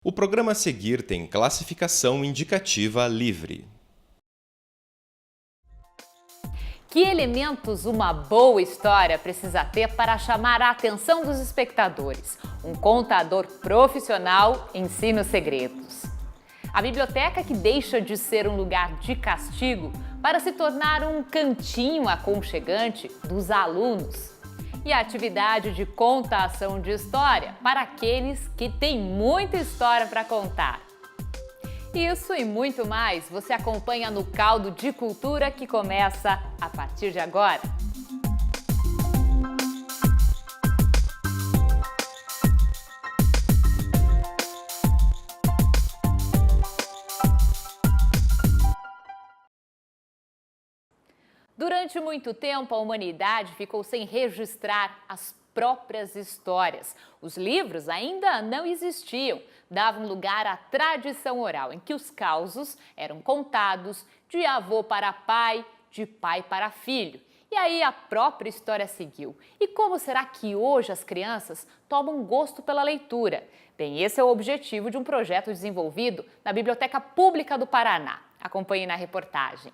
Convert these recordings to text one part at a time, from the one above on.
O programa a seguir tem classificação indicativa livre. Que elementos uma boa história precisa ter para chamar a atenção dos espectadores? Um contador profissional ensina os segredos. A biblioteca que deixa de ser um lugar de castigo para se tornar um cantinho aconchegante dos alunos. E a atividade de contação de história para aqueles que têm muita história para contar. Isso e muito mais você acompanha no Caldo de Cultura que começa a partir de agora. Durante muito tempo, a humanidade ficou sem registrar as próprias histórias. Os livros ainda não existiam, davam lugar à tradição oral, em que os causos eram contados de avô para pai, de pai para filho. E aí a própria história seguiu. E como será que hoje as crianças tomam gosto pela leitura? Bem, esse é o objetivo de um projeto desenvolvido na Biblioteca Pública do Paraná. Acompanhe na reportagem.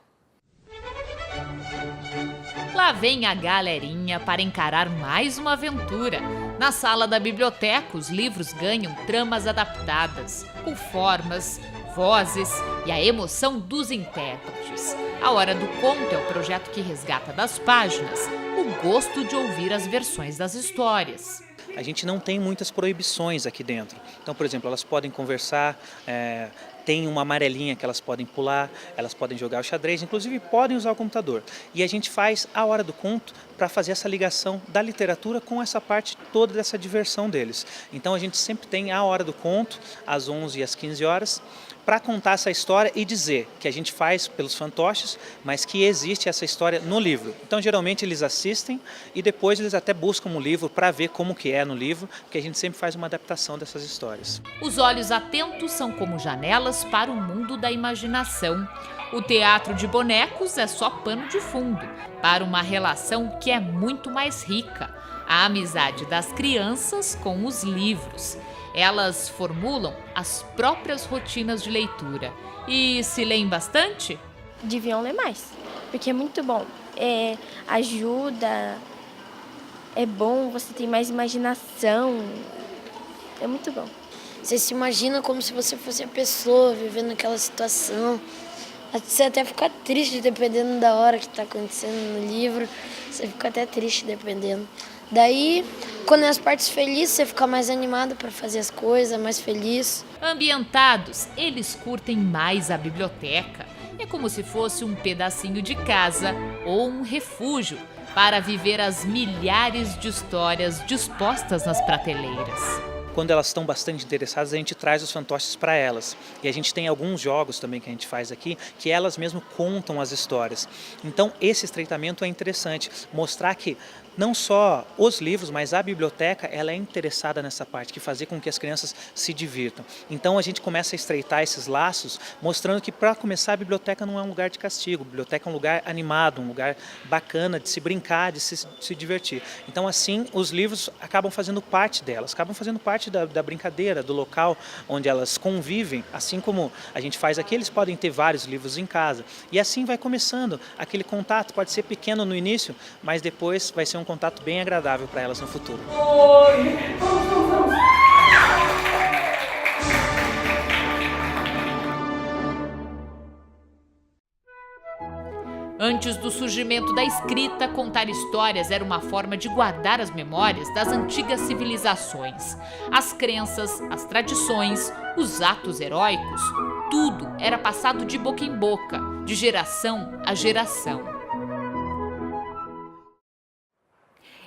Lá vem a galerinha para encarar mais uma aventura. Na sala da biblioteca, os livros ganham tramas adaptadas, com formas, vozes e a emoção dos intérpretes. A Hora do Conto é o projeto que resgata das páginas o gosto de ouvir as versões das histórias. A gente não tem muitas proibições aqui dentro. Então, por exemplo, elas podem conversar, tem uma amarelinha que elas podem pular, elas podem jogar o xadrez, inclusive podem usar o computador. E a gente faz a Hora do Conto para fazer essa ligação da literatura com essa parte toda dessa diversão deles. Então a gente sempre tem a Hora do Conto, às 11 e às 15 horas, para contar essa história e dizer que a gente faz pelos fantoches, mas que existe essa história no livro. Então, geralmente, eles assistem e depois eles até buscam o livro para ver como que é no livro, porque a gente sempre faz uma adaptação dessas histórias. Os olhos atentos são como janelas para o mundo da imaginação. O teatro de bonecos é só pano de fundo para uma relação que é muito mais rica, a amizade das crianças com os livros. Elas formulam as próprias rotinas de leitura. E se leem bastante? Deviam ler mais, porque é muito bom. Ajuda, é bom, você tem mais imaginação. É muito bom. Você se imagina como se você fosse a pessoa vivendo aquela situação. Você até fica triste dependendo da hora que está acontecendo no livro. Você fica até triste dependendo. Daí, quando é as partes felizes, você fica mais animado para fazer as coisas, mais feliz. Ambientados, eles curtem mais a biblioteca. É como se fosse um pedacinho de casa ou um refúgio para viver as milhares de histórias dispostas nas prateleiras. Quando elas estão bastante interessadas, a gente traz os fantoches para elas. E a gente tem alguns jogos também que a gente faz aqui, que elas mesmo contam as histórias. Então, esse estreitamento é interessante, mostrar que não só os livros, mas a biblioteca, ela é interessada nessa parte, que fazer com que as crianças se divirtam. Então a gente começa a estreitar esses laços, mostrando que para começar a biblioteca não é um lugar de castigo, a biblioteca é um lugar animado, um lugar bacana de se brincar, de se divertir. Então assim os livros acabam fazendo parte delas, acabam fazendo parte da brincadeira, do local onde elas convivem, assim como a gente faz aqui, eles podem ter vários livros em casa. E assim vai começando aquele contato, pode ser pequeno no início, mas depois vai ser um contato bem agradável para elas no futuro. Antes do surgimento da escrita, contar histórias era uma forma de guardar as memórias das antigas civilizações. As crenças, as tradições, os atos heróicos, tudo era passado de boca em boca, de geração a geração.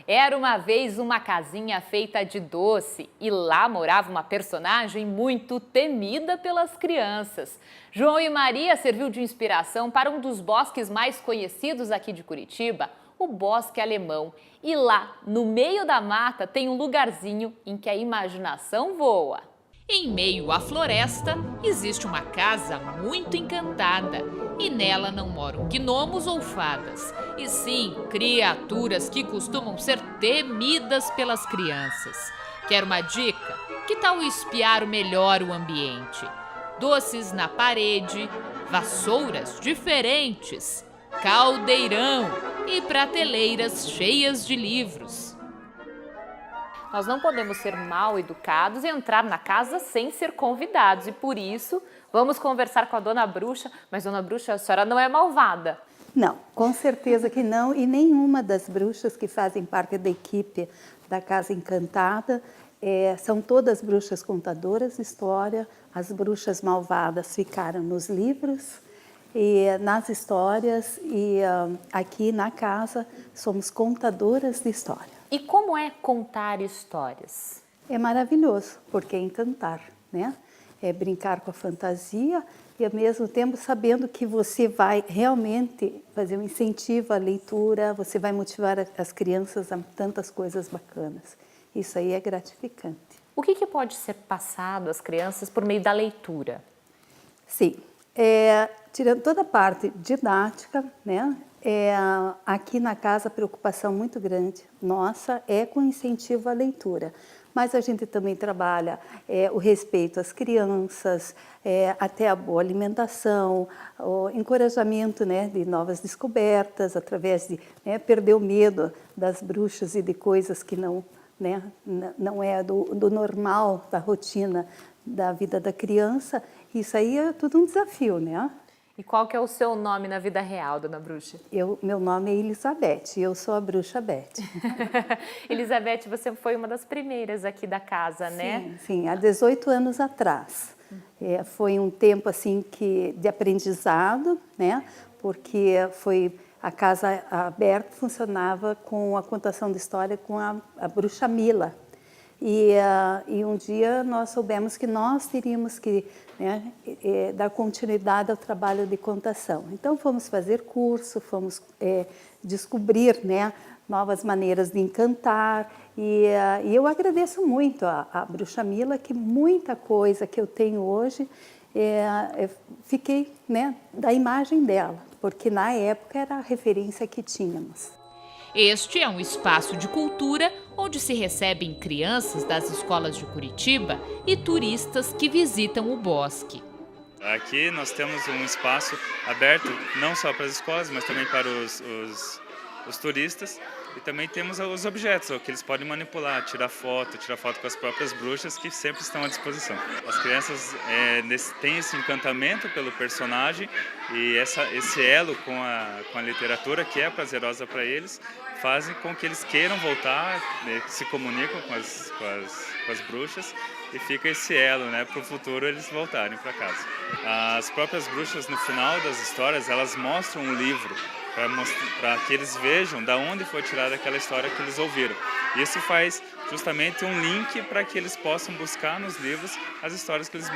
Era uma vez uma casinha feita de doce e lá morava uma personagem muito temida pelas crianças. João e Maria serviu de inspiração para um dos bosques mais conhecidos aqui de Curitiba, o Bosque Alemão. E lá, no meio da mata, tem um lugarzinho em que a imaginação voa. Em meio à floresta, existe uma casa muito encantada e nela não moram gnomos ou fadas, e sim criaturas que costumam ser temidas pelas crianças. Quer uma dica? Que tal espiar melhor o ambiente? Doces na parede, vassouras diferentes, caldeirão e prateleiras cheias de livros. Nós não podemos ser mal educados e entrar na casa sem ser convidados. E por isso, vamos conversar com a Dona Bruxa. Mas, Dona Bruxa, a senhora não é malvada. Não, com certeza que não. E nenhuma das bruxas que fazem parte da equipe da Casa Encantada são todas bruxas contadoras de história. As bruxas malvadas ficaram nos livros e nas histórias. E aqui na casa somos contadoras de história. E como é contar histórias? É maravilhoso, porque é encantar, né? É brincar com a fantasia e, ao mesmo tempo, sabendo que você vai realmente fazer um incentivo à leitura, você vai motivar as crianças a tantas coisas bacanas. Isso aí é gratificante. O que pode ser passado às crianças por meio da leitura? Sim, tirando toda a parte didática, né? Aqui na casa a preocupação muito grande nossa é com incentivo à leitura, mas a gente também trabalha o respeito às crianças, até a boa alimentação, o encorajamento, né, de novas descobertas, através de perder o medo das bruxas e de coisas que não é do normal, da rotina da vida da criança. Isso aí é tudo um desafio, né? E qual que é o seu nome na vida real, Dona Bruxa? Meu nome é Elizabeth e eu sou a Bruxa Beth. Elizabeth, você foi uma das primeiras aqui da casa, né? Sim, há 18 anos atrás. Foi um tempo assim de aprendizado, né? Porque a casa aberta funcionava com a contação de história com a Bruxa Mila. E um dia nós soubemos que nós teríamos que dar continuidade ao trabalho de contação. Então fomos fazer curso, fomos descobrir novas maneiras de encantar. E eu agradeço muito a Bruxa Mila, que muita coisa que eu tenho hoje, fiquei da imagem dela, porque na época era a referência que tínhamos. Este é um espaço de cultura onde se recebem crianças das escolas de Curitiba e turistas que visitam o bosque. Aqui nós temos um espaço aberto não só para as escolas, mas também para os turistas. E também temos os objetos, que eles podem manipular, tirar foto com as próprias bruxas, que sempre estão à disposição. As crianças têm esse encantamento pelo personagem e esse elo com a literatura, que é prazerosa para eles, fazem com que eles queiram voltar, se comunicam com as bruxas e fica esse elo, para o futuro eles voltarem para casa. As próprias bruxas, no final das histórias, elas mostram um livro para que eles vejam de onde foi tirada aquela história que eles ouviram. Isso faz justamente um link para que eles possam buscar nos livros as histórias que eles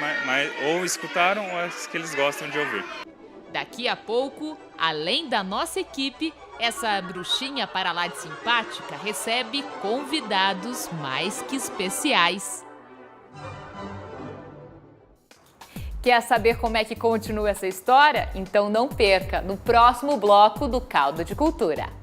ou escutaram ou as que eles gostam de ouvir. Daqui a pouco, além da nossa equipe, essa bruxinha para lá de simpática recebe convidados mais que especiais. Quer saber como é que continua essa história? Então não perca no próximo bloco do Caldo de Cultura.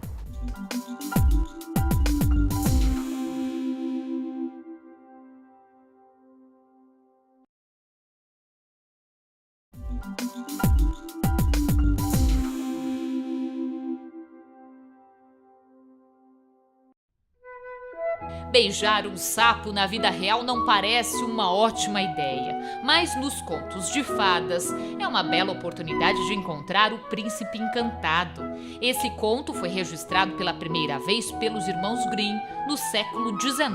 Beijar um sapo na vida real não parece uma ótima ideia, mas nos contos de fadas é uma bela oportunidade de encontrar o príncipe encantado. Esse conto foi registrado pela primeira vez pelos irmãos Grimm no século XIX.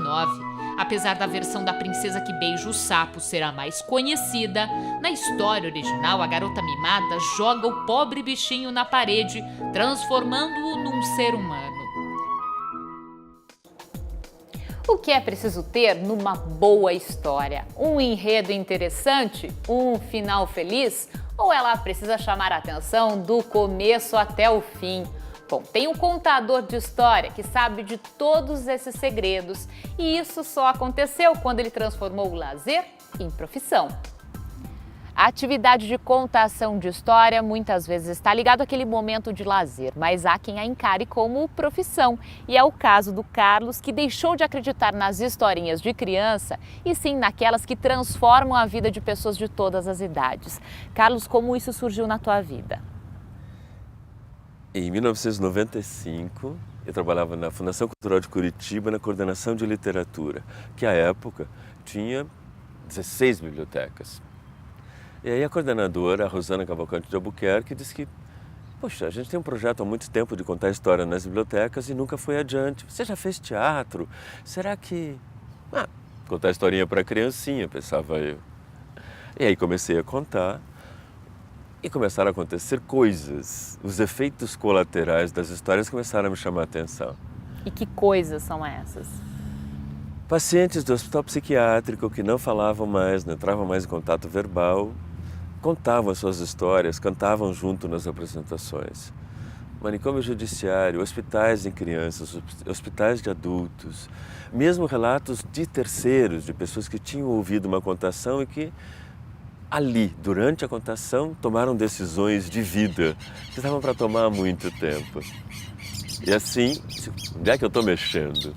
Apesar da versão da princesa que beija o sapo ser a mais conhecida, na história original a garota mimada joga o pobre bichinho na parede, transformando-o num ser humano. O que é preciso ter numa boa história? Um enredo interessante? Um final feliz? Ou ela precisa chamar a atenção do começo até o fim? Bom, tem um contador de história que sabe de todos esses segredos e isso só aconteceu quando ele transformou o lazer em profissão. A atividade de contação de história muitas vezes está ligada àquele momento de lazer, mas há quem a encare como profissão. E é o caso do Carlos, que deixou de acreditar nas historinhas de criança e sim naquelas que transformam a vida de pessoas de todas as idades. Carlos, como isso surgiu na tua vida? Em 1995, eu trabalhava na Fundação Cultural de Curitiba, na coordenação de literatura, que à época tinha 16 bibliotecas. E aí a coordenadora, a Rosana Cavalcante de Albuquerque, disse que, poxa, a gente tem um projeto há muito tempo de contar história nas bibliotecas e nunca foi adiante. Você já fez teatro? Será que... contar historinha para criancinha, pensava eu. E aí comecei a contar e começaram a acontecer coisas. Os efeitos colaterais das histórias começaram a me chamar a atenção. E que coisas são essas? Pacientes do hospital psiquiátrico que não falavam mais, não entravam mais em contato verbal, contavam as suas histórias, cantavam junto nas apresentações. Manicômio judiciário, hospitais de crianças, hospitais de adultos, mesmo relatos de terceiros, de pessoas que tinham ouvido uma contação e que ali, durante a contação, tomaram decisões de vida que estavam para tomar há muito tempo. E assim, onde é que eu estou mexendo?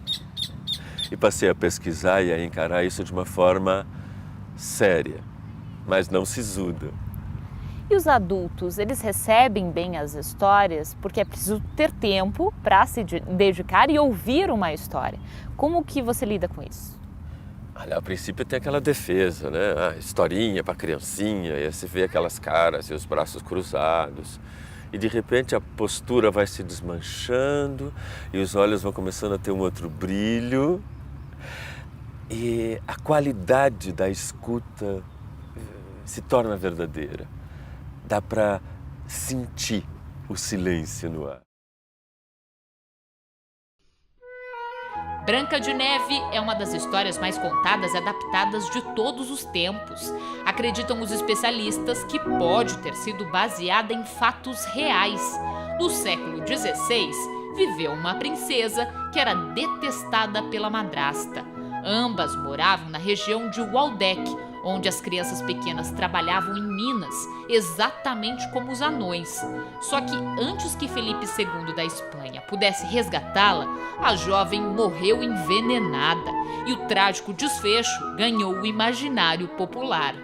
E passei a pesquisar e a encarar isso de uma forma séria, mas não sisuda. E os adultos, eles recebem bem as histórias porque é preciso ter tempo para se dedicar e ouvir uma história. Como que você lida com isso? Olha, a princípio tem aquela defesa, né? Historinha para criancinha, e aí você vê aquelas caras e os braços cruzados. E de repente a postura vai se desmanchando e os olhos vão começando a ter um outro brilho. E a qualidade da escuta se torna verdadeira. Dá para sentir o silêncio no ar. Branca de Neve é uma das histórias mais contadas e adaptadas de todos os tempos. Acreditam os especialistas que pode ter sido baseada em fatos reais. No século XVI, viveu uma princesa que era detestada pela madrasta. Ambas moravam na região de Waldeck, onde as crianças pequenas trabalhavam em minas, exatamente como os anões. Só que antes que Felipe II da Espanha pudesse resgatá-la, a jovem morreu envenenada e o trágico desfecho ganhou o imaginário popular.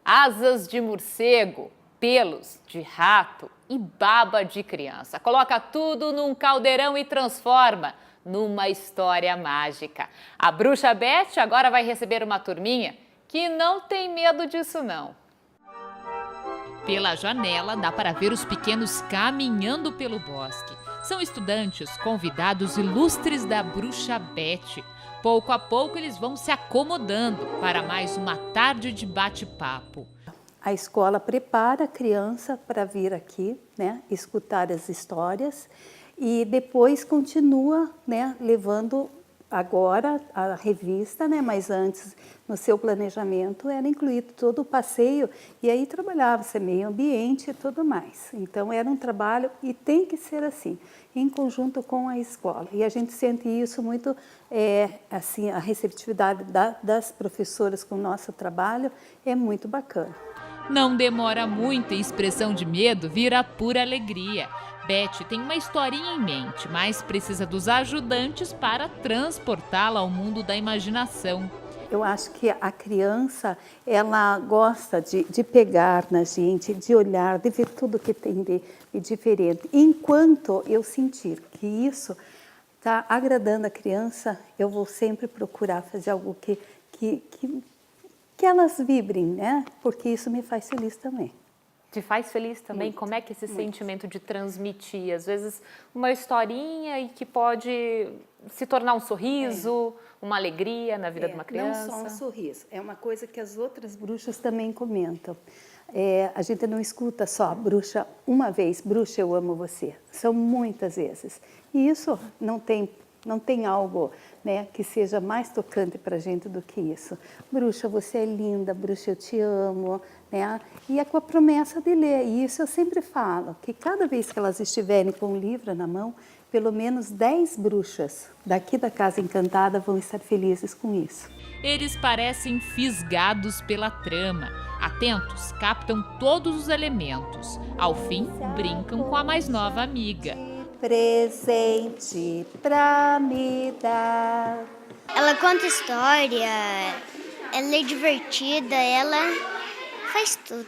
Asas de morcego, pelos de rato e baba de criança. Coloca tudo num caldeirão e transforma numa história mágica. A Bruxa Beth agora vai receber uma turminha que não tem medo disso não. Pela janela dá para ver os pequenos caminhando pelo bosque. São estudantes convidados ilustres da Bruxa Beth. Pouco a pouco eles vão se acomodando para mais uma tarde de bate-papo. A escola prepara a criança para vir aqui, né, escutar as histórias e depois continua, né, levando agora a revista, né, mas antes no seu planejamento era incluído todo o passeio e aí trabalhava-se meio ambiente e tudo mais. Então era um trabalho e tem que ser assim, em conjunto com a escola. E a gente sente isso muito, assim, a receptividade das professoras com o nosso trabalho é muito bacana. Não demora muito e expressão de medo vira pura alegria. Beth tem uma historinha em mente, mas precisa dos ajudantes para transportá-la ao mundo da imaginação. Eu acho que a criança, ela gosta de pegar na gente, de olhar, de ver tudo que tem de diferente. Enquanto eu sentir que isso está agradando a criança, eu vou sempre procurar fazer algo que elas vibrem, né? Porque isso me faz feliz também. Te faz feliz também? Muito, como é que esse muito. sentimento de transmitir, às vezes, uma historinha e que pode se tornar um sorriso, uma alegria na vida de uma criança? Não só um sorriso, é uma coisa que as outras bruxas também comentam. A gente não escuta só bruxa uma vez, bruxa eu amo você, são muitas vezes. E isso não tem Não tem algo, né, que seja mais tocante para a gente do que isso. Bruxa, você é linda, bruxa, eu te amo, né? E é com a promessa de ler. E isso eu sempre falo, que cada vez que elas estiverem com um livro na mão, pelo menos 10 bruxas daqui da Casa Encantada vão estar felizes com isso. Eles parecem fisgados pela trama. Atentos, captam todos os elementos. Ao fim, brincam com a mais nova amiga. Presente pra me dar. Ela conta história, ela é divertida, ela faz tudo.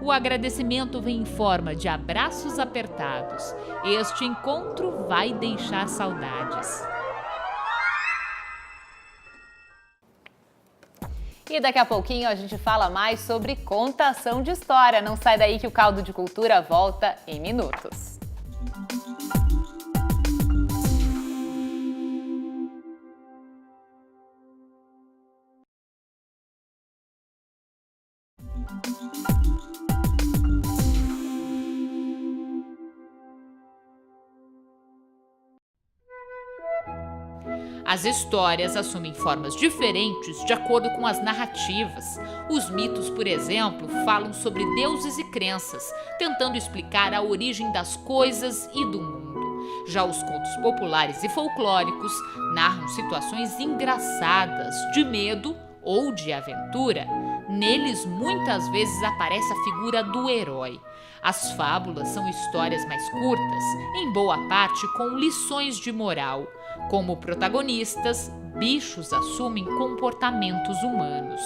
O agradecimento vem em forma de abraços apertados. Este encontro vai deixar saudades. E daqui a pouquinho a gente fala mais sobre contação de história. Não sai daí que o Caldo de Cultura volta em minutos. As histórias assumem formas diferentes de acordo com as narrativas. Os mitos, por exemplo, falam sobre deuses e crenças, tentando explicar a origem das coisas e do mundo. Já os contos populares e folclóricos narram situações engraçadas, de medo ou de aventura. Neles, muitas vezes aparece a figura do herói. As fábulas são histórias mais curtas, em boa parte com lições de moral. Como protagonistas, bichos assumem comportamentos humanos.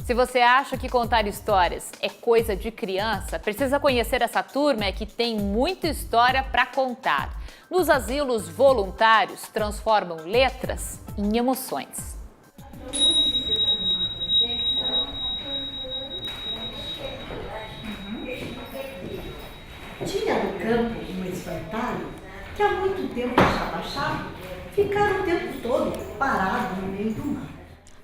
Se você acha que contar histórias é coisa de criança, precisa conhecer essa turma que tem muita história para contar. Nos asilos voluntários, transformam letras em emoções. Tinha no campo um espantalho que há muito tempo estava achado, ficaram o tempo todo parado no meio do mar.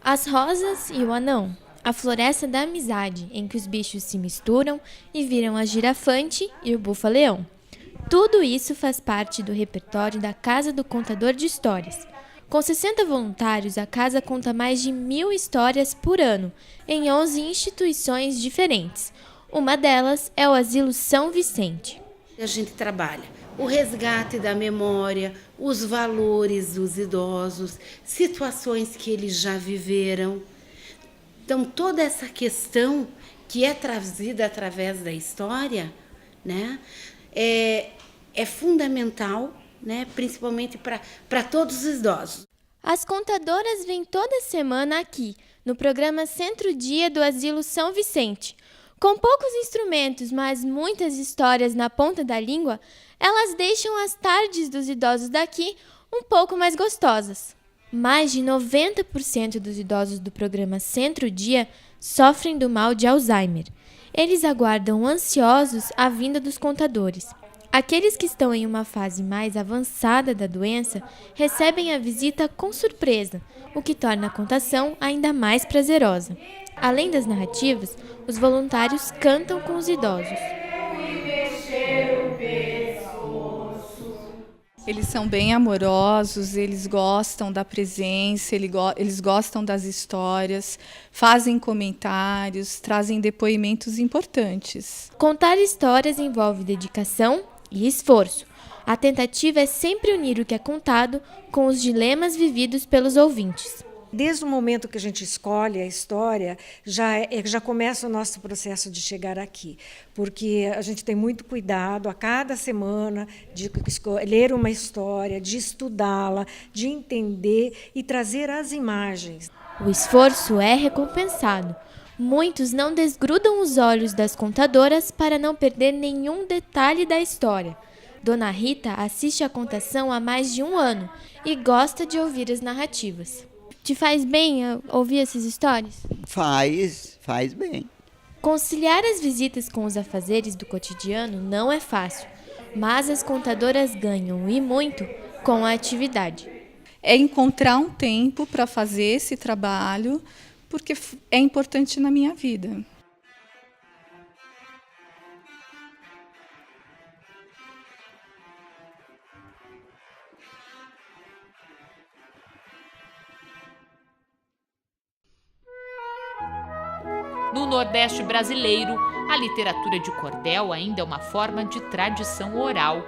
As rosas e o anão. A floresta da amizade, em que os bichos se misturam e viram a girafante e o búfalo-leão. Tudo isso faz parte do repertório da Casa do Contador de Histórias. Com 60 voluntários, a casa conta mais de 1000 histórias por ano, em 11 instituições diferentes. Uma delas é o Asilo São Vicente. A gente trabalha o resgate da memória, os valores dos idosos, situações que eles já viveram. Então, toda essa questão que é trazida através da história, né, é fundamental, né, principalmente para todos os idosos. As contadoras vêm toda semana aqui, no programa Centro-Dia do Asilo São Vicente. Com poucos instrumentos, mas muitas histórias na ponta da língua, elas deixam as tardes dos idosos daqui um pouco mais gostosas. Mais de 90% dos idosos do programa Centro-Dia sofrem do mal de Alzheimer. Eles aguardam ansiosos a vinda dos contadores. Aqueles que estão em uma fase mais avançada da doença recebem a visita com surpresa, o que torna a contação ainda mais prazerosa. Além das narrativas, os voluntários cantam com os idosos. Eles são bem amorosos, eles gostam da presença, eles gostam das histórias, fazem comentários, trazem depoimentos importantes. Contar histórias envolve dedicação e esforço. A tentativa é sempre unir o que é contado com os dilemas vividos pelos ouvintes. Desde o momento que a gente escolhe a história, já começa o nosso processo de chegar aqui, porque a gente tem muito cuidado a cada semana de ler uma história, de estudá-la, de entender e trazer as imagens. O esforço é recompensado. Muitos não desgrudam os olhos das contadoras para não perder nenhum detalhe da história. Dona Rita assiste a contação há mais de 1 ano e gosta de ouvir as narrativas. Te faz bem ouvir essas histórias? Faz bem. Conciliar as visitas com os afazeres do cotidiano não é fácil, mas as contadoras ganham, e muito, com a atividade. É encontrar um tempo para fazer esse trabalho, porque é importante na minha vida. No Nordeste brasileiro, a literatura de cordel ainda é uma forma de tradição oral.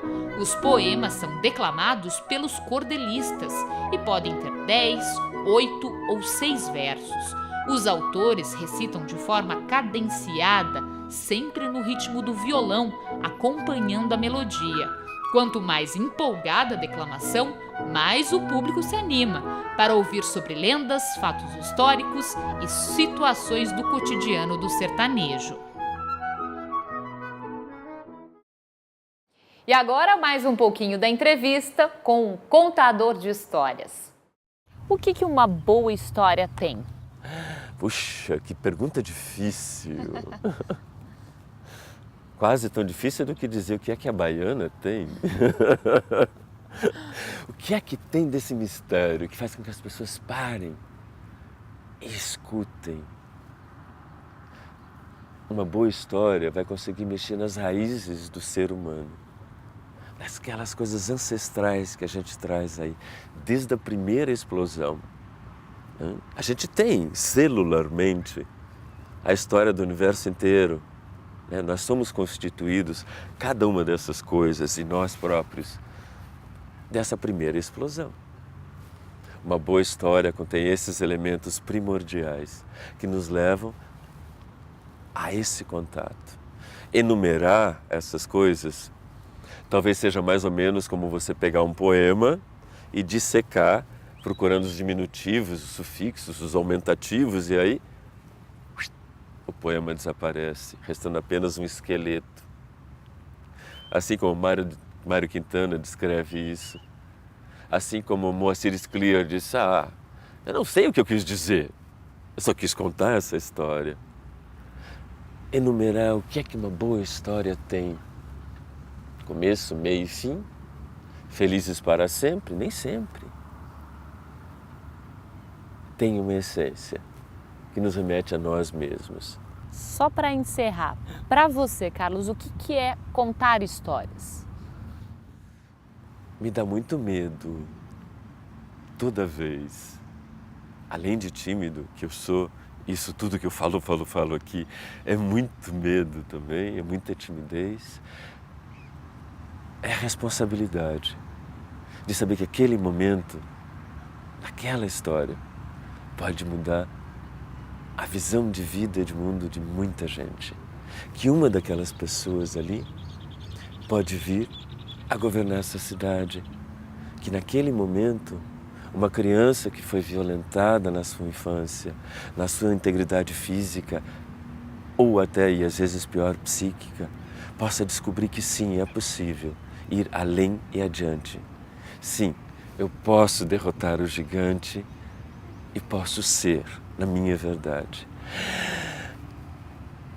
Os poemas são declamados pelos cordelistas e podem ter 10, 8 ou 6 versos. Os autores recitam de forma cadenciada, sempre no ritmo do violão, acompanhando a melodia. Quanto mais empolgada a declamação, mais o público se anima para ouvir sobre lendas, fatos históricos e situações do cotidiano do sertanejo. E agora mais um pouquinho da entrevista com um contador de histórias. O que uma boa história tem? Puxa, que pergunta difícil. Quase tão difícil do que dizer o que é que a baiana tem. O que é que tem desse mistério que faz com que as pessoas parem e escutem? Uma boa história vai conseguir mexer nas raízes do ser humano, naquelas coisas ancestrais que a gente traz aí, desde a primeira explosão. A gente tem, celularmente, a história do universo inteiro. Nós somos constituídos, cada uma dessas coisas, e nós próprios, dessa primeira explosão. Uma boa história contém esses elementos primordiais que nos levam a esse contato. Enumerar essas coisas talvez seja mais ou menos como você pegar um poema e dissecar, procurando os diminutivos, os sufixos, os aumentativos, e aí o poema desaparece, restando apenas um esqueleto. Assim como Mário Quintana descreve isso. Assim como Moacir Scliar disse, eu não sei o que eu quis dizer, eu só quis contar essa história. Enumerar o que é que uma boa história tem. Começo, meio e fim. Felizes para sempre? Nem sempre. Tem uma essência que nos remete a nós mesmos. Só para encerrar, para você, Carlos, o que é contar histórias? Me dá muito medo, toda vez. Além de tímido, que eu sou, isso tudo que eu falo aqui, é muito medo também, é muita timidez. É a responsabilidade de saber que aquele momento, aquela história, pode mudar a visão de vida e de mundo de muita gente. Que uma daquelas pessoas ali pode vir a governar essa cidade. Que naquele momento, uma criança que foi violentada na sua infância, na sua integridade física, ou até, e às vezes pior, psíquica, possa descobrir que sim, é possível ir além e adiante. Sim, eu posso derrotar o gigante e posso ser na minha verdade.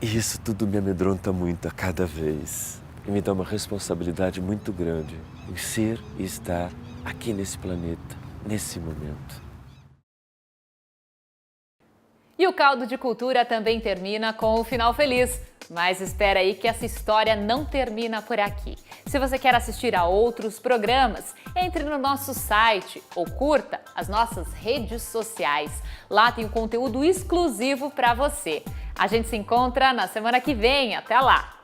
E isso tudo me amedronta muito a cada vez. E me dá uma responsabilidade muito grande em ser e estar aqui nesse planeta, nesse momento. E o Caldo de Cultura também termina com o final feliz. Mas espera aí que essa história não termina por aqui. Se você quer assistir a outros programas, entre no nosso site ou curta as nossas redes sociais. Lá tem um conteúdo exclusivo para você. A gente se encontra na semana que vem. Até lá!